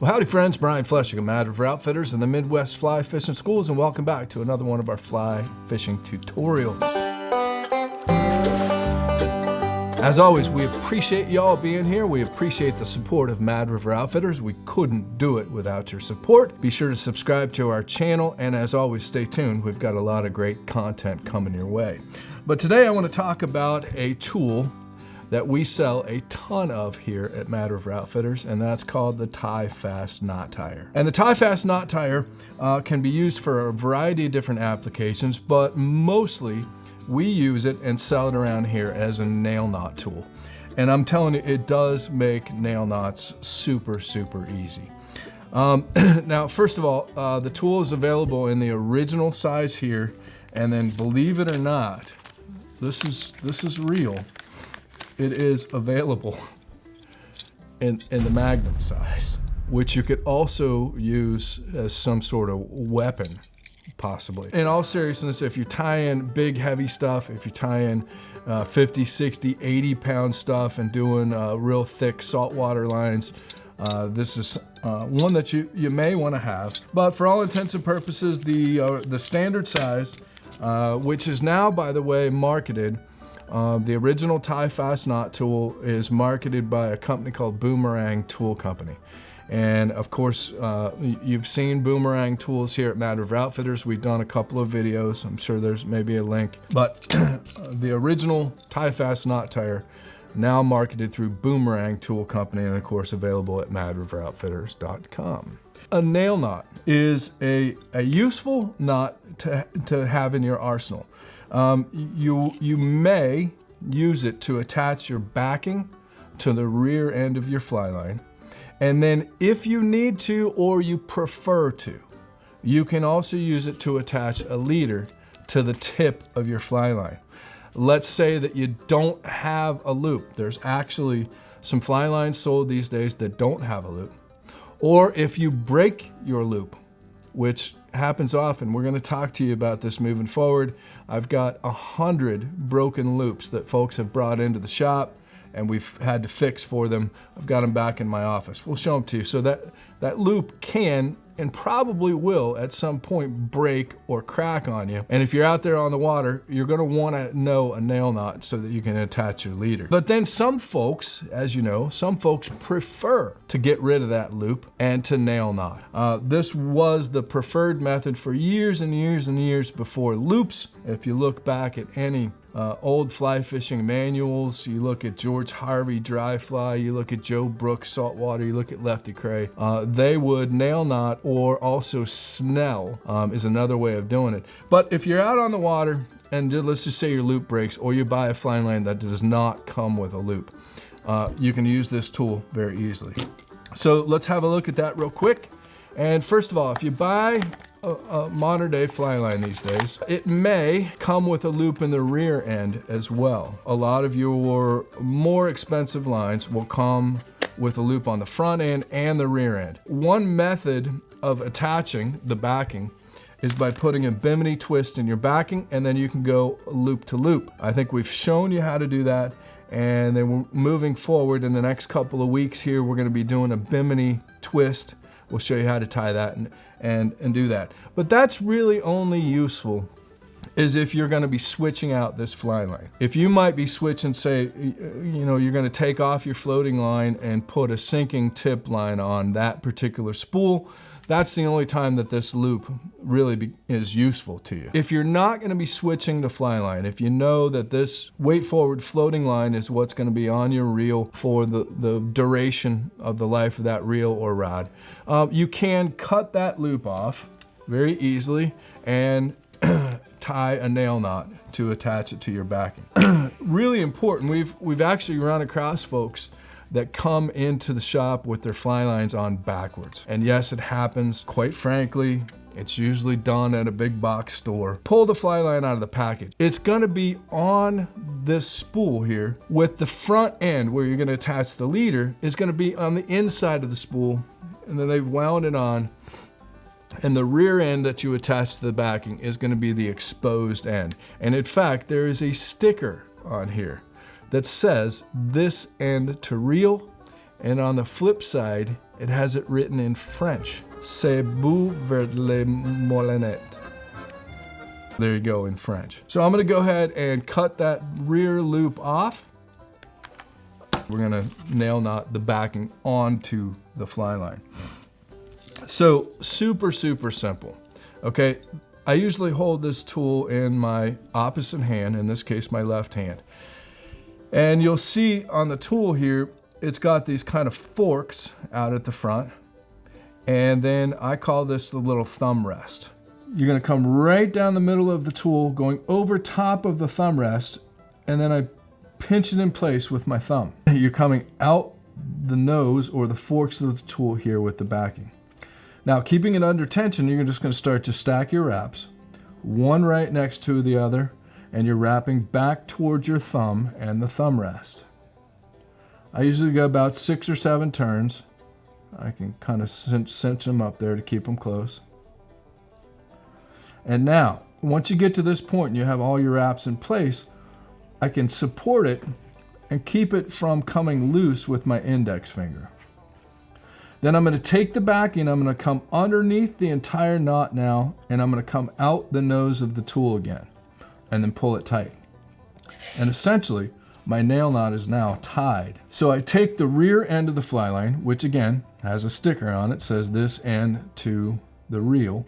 Well, howdy friends, Brian Flechsig of Mad River Outfitters and the Midwest Fly Fishing Schools, and welcome back to another one of our fly fishing tutorials. As always, we appreciate y'all being here. We appreciate the support of Mad River Outfitters. We couldn't do it without your support. Be sure to subscribe to our channel, and as always, stay tuned. We've got a lot of great content coming your way. But today I want to talk about a tool that we sell a ton of here at Mad River Outfitters, and that's called the Tie Fast Knot Tyer. And the Tie Fast Knot Tyer can be used for a variety of different applications, but mostly we use it and sell it around here as a nail knot tool. And I'm telling you, it does make nail knots super, super easy. Now, first of all, the tool is available in the original size here, and then believe it or not, this is real. It is available in the Magnum size, which you could also use as some sort of weapon, possibly. In all seriousness, if you tie in big, heavy stuff, if you tie in 50, 60, 80-pound stuff and doing real thick saltwater lines, this is one that you may want to have. But for all intents and purposes, the standard size, which is now, by the way, marketed. The original Tie Fast Knot tool is marketed by a company called Boomerang Tool Company. And of course, you've seen Boomerang tools here at Mad River Outfitters. We've done a couple of videos. I'm sure there's maybe a link. But the original Tie Fast Knot Tyer, now marketed through Boomerang Tool Company, and of course available at madriveroutfitters.com. A nail knot is a useful knot to have in your arsenal. You may use it to attach your backing to the rear end of your fly line. And then if you need to or you prefer to, you can also use it to attach a leader to the tip of your fly line. Let's say that you don't have a loop. There's actually some fly lines sold these days that don't have a loop. Or if you break your loop, which happens often. We're going to talk to you about this moving forward. I've got 100 broken loops that folks have brought into the shop and we've had to fix for them. I've got them back in my office. We'll show them to you. So that loop can and probably will at some point break or crack on you. And if you're out there on the water, you're going to want to know a nail knot so that you can attach your leader. But then some folks, as you know, some folks prefer to get rid of that loop and to nail knot. This was the preferred method for years and years and years before loops. If you look back at any old fly fishing manuals, you look at George Harvey dry fly, you look at Joe Brooks saltwater, you look at Lefty Cray, they would nail knot or also snell is another way of doing it. But if you're out on the water and let's just say your loop breaks or you buy a fly line that does not come with a loop, you can use this tool very easily. So let's have a look at that real quick. And first of all, if you buy a modern day fly line these days, it may come with a loop in the rear end as well. A lot of your more expensive lines will come with a loop on the front end and the rear end. One method of attaching the backing is by putting a bimini twist in your backing, and then you can go loop to loop. I think we've shown you how to do that, and then we're moving forward in the next couple of weeks here, we're gonna be doing a bimini twist. We'll show you how to tie that and do that. But that's really only useful is if you're gonna be switching out this fly line. If you might be switching, say, you're gonna take off your floating line and put a sinking tip line on that particular spool, that's the only time that this loop really is useful to you. If you're not gonna be switching the fly line, if you know that this weight forward floating line is what's gonna be on your reel for the duration of the life of that reel or rod, you can cut that loop off very easily and tie a nail knot to attach it to your backing. Really important, we've actually run across folks that come into the shop with their fly lines on backwards. And yes, it happens. Quite frankly, it's usually done at a big box store. Pull the fly line out of the package. It's gonna be on this spool here with the front end where you're gonna attach the leader is gonna be on the inside of the spool, and then they've wound it on. And the rear end that you attach to the backing is gonna be the exposed end. And in fact, there is a sticker on here that says this end to reel And on the flip side, it has it written in French. C'est beau vers les molinettes. There you go in French. So I'm gonna go ahead and cut that rear loop off. We're gonna nail knot the backing onto the fly line. So super, super simple, okay? I usually hold this tool in my opposite hand, in this case, my left hand. And you'll see on the tool here, it's got these kind of forks out at the front. And then I call this the little thumb rest. You're gonna come right down the middle of the tool, going over top of the thumb rest, and then I pinch it in place with my thumb. You're coming out the nose or the forks of the tool here with the backing. Now, keeping it under tension, you're just gonna start to stack your wraps, one right next to the other, and you're wrapping back towards your thumb and the thumb rest. I usually go about 6 or 7 turns. I can kind of cinch them up there to keep them close. And now, once you get to this point and you have all your wraps in place, I can support it and keep it from coming loose with my index finger. Then I'm going to take the backing, I'm going to come underneath the entire knot now, and I'm going to come out the nose of the tool again, and then pull it tight. And essentially, my nail knot is now tied. So I take the rear end of the fly line, which again has a sticker on it, says this end to the reel,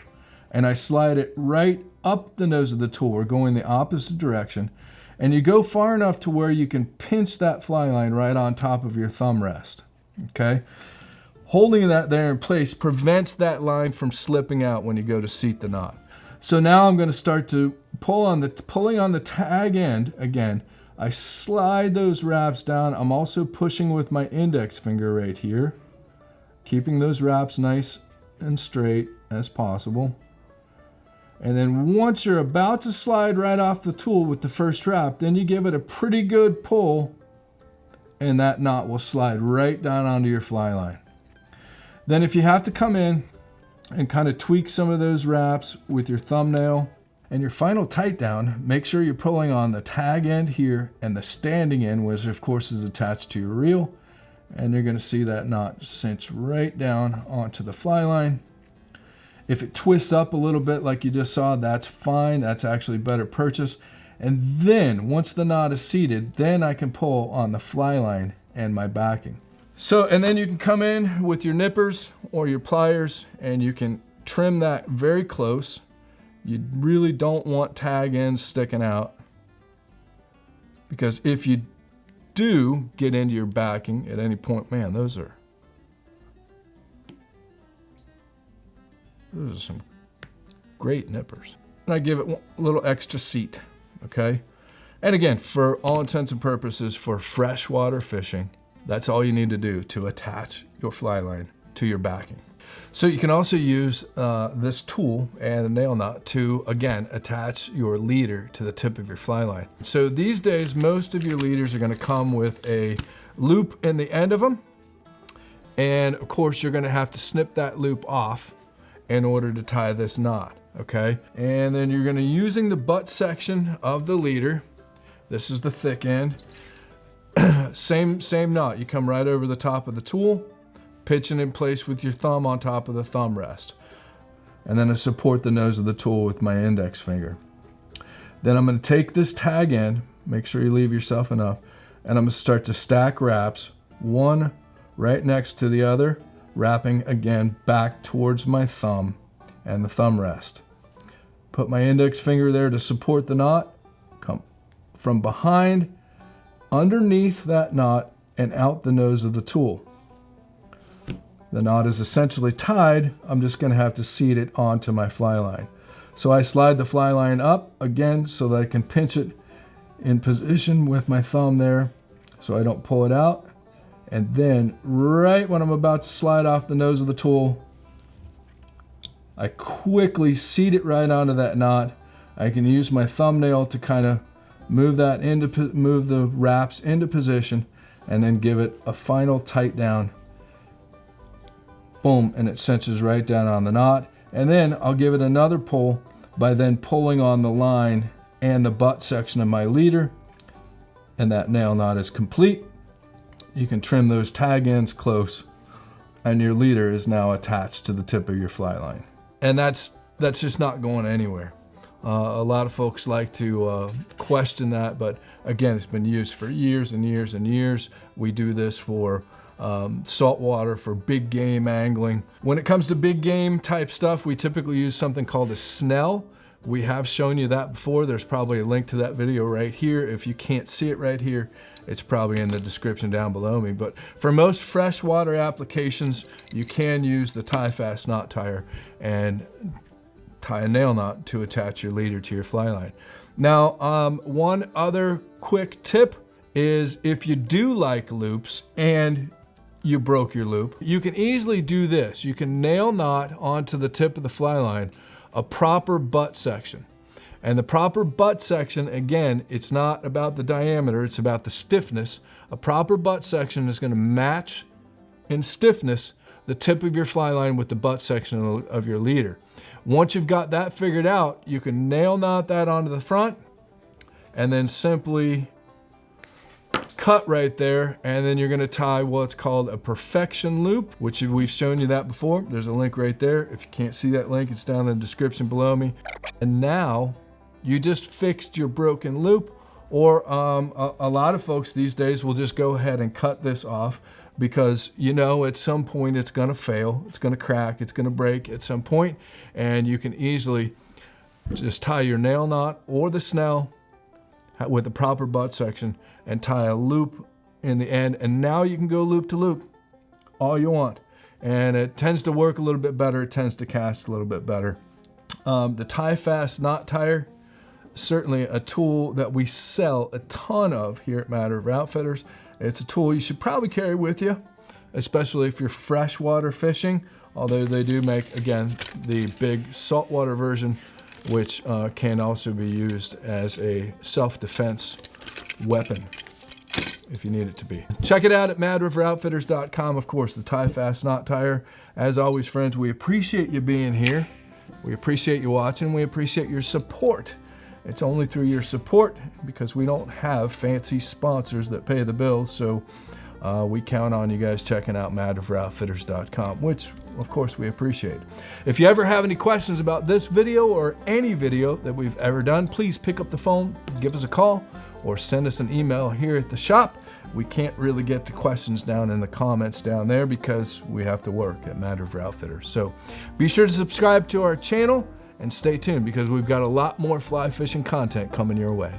and I slide it right up the nose of the tool. We're going the opposite direction, and you go far enough to where you can pinch that fly line right on top of your thumb rest, okay? Holding that there in place prevents that line from slipping out when you go to seat the knot. So now I'm going to start to pulling on the tag end again. I slide those wraps down. I'm also pushing with my index finger right here, keeping those wraps nice and straight as possible. And then once you're about to slide right off the tool with the first wrap, then you give it a pretty good pull, and that knot will slide right down onto your fly line. Then if you have to come in and kind of tweak some of those wraps with your thumbnail and your final tight down, make sure you're pulling on the tag end here and the standing end, which of course is attached to your reel. And you're going to see that knot cinch right down onto the fly line. If it twists up a little bit like you just saw, that's fine. That's actually better purchase. And then once the knot is seated, then I can pull on the fly line and my backing. So, and then you can come in with your nippers or your pliers and you can trim that very close. You really don't want tag ends sticking out, because if you do get into your backing at any point, man, those are some great nippers. And I give it a little extra seat, okay? And again, for all intents and purposes, for freshwater fishing, that's all you need to do to attach your fly line to your backing. So you can also use this tool and a nail knot to, again, attach your leader to the tip of your fly line. So these days, most of your leaders are gonna come with a loop in the end of them. And of course, you're gonna have to snip that loop off in order to tie this knot, okay? And then you're gonna using the butt section of the leader. This is the thick end. Same knot. You come right over the top of the tool, pitch it in place with your thumb on top of the thumb rest. And then I support the nose of the tool with my index finger. Then I'm going to take this tag end, make sure you leave yourself enough, and I'm going to start to stack wraps, one right next to the other, wrapping again back towards my thumb and the thumb rest. Put my index finger there to support the knot, come from behind, underneath that knot, and out the nose of the tool. The knot is essentially tied. I'm just going to have to seat it onto my fly line. So I slide the fly line up again so that I can pinch it in position with my thumb there so I don't pull it out. And then right when I'm about to slide off the nose of the tool, I quickly seat it right onto that knot. I can use my thumbnail to kind of move the wraps into position and then give it a final tight down. Boom, and it cinches right down on the knot. And then I'll give it another pull by then pulling on the line and the butt section of my leader, and that nail knot is complete. you can trim those tag ends close, and your leader is now attached to the tip of your fly line. And that's just not going anywhere. A lot of folks like to question that, but again, it's been used for years and years and years. We do this for saltwater, for big game angling. When it comes to big game type stuff, we typically use something called a snell. We have shown you that before. There's probably a link to that video right here. If you can't see it right here, it's probably in the description down below me. But for most freshwater applications, you can use the Tie Fast Knot Tyer and tie a nail knot to attach your leader to your fly line. Now, one other quick tip is if you do like loops and you broke your loop, you can easily do this. You can nail knot onto the tip of the fly line a proper butt section. And the proper butt section, again, it's not about the diameter, it's about the stiffness. A proper butt section is gonna match in stiffness the tip of your fly line with the butt section of your leader. Once you've got that figured out, you can nail knot that onto the front and then simply cut right there, and then you're gonna tie what's called a perfection loop, which we've shown you that before. There's a link right there. If you can't see that link, it's down in the description below me. And now you just fixed your broken loop, or a lot of folks these days will just go ahead and cut this off because you know at some point it's gonna fail, it's gonna crack, it's gonna break at some point, and you can easily just tie your nail knot or the snell with the proper butt section and tie a loop in the end, and now you can go loop to loop all you want. And it tends to work a little bit better, it tends to cast a little bit better. The Tie Fast Knot Tyer, certainly a tool that we sell a ton of here at Mad River Outfitters. It's a tool you should probably carry with you, especially if you're freshwater fishing, although they do make, again, the big saltwater version, which can also be used as a self-defense weapon if you need it to be. Check it out at madriveroutfitters.com. Of course, the Tie Fast Knot Tyer. As always, friends, we appreciate you being here. We appreciate you watching. We appreciate your support. It's only through your support, because we don't have fancy sponsors that pay the bills, so we count on you guys checking out madriveroutfitters.com, which of course we appreciate. If you ever have any questions about this video or any video that we've ever done, please pick up the phone, give us a call, or send us an email here at the shop. We can't really get to questions down in the comments down there because we have to work at Mad River Outfitters. So be sure to subscribe to our channel and stay tuned, because we've got a lot more fly fishing content coming your way.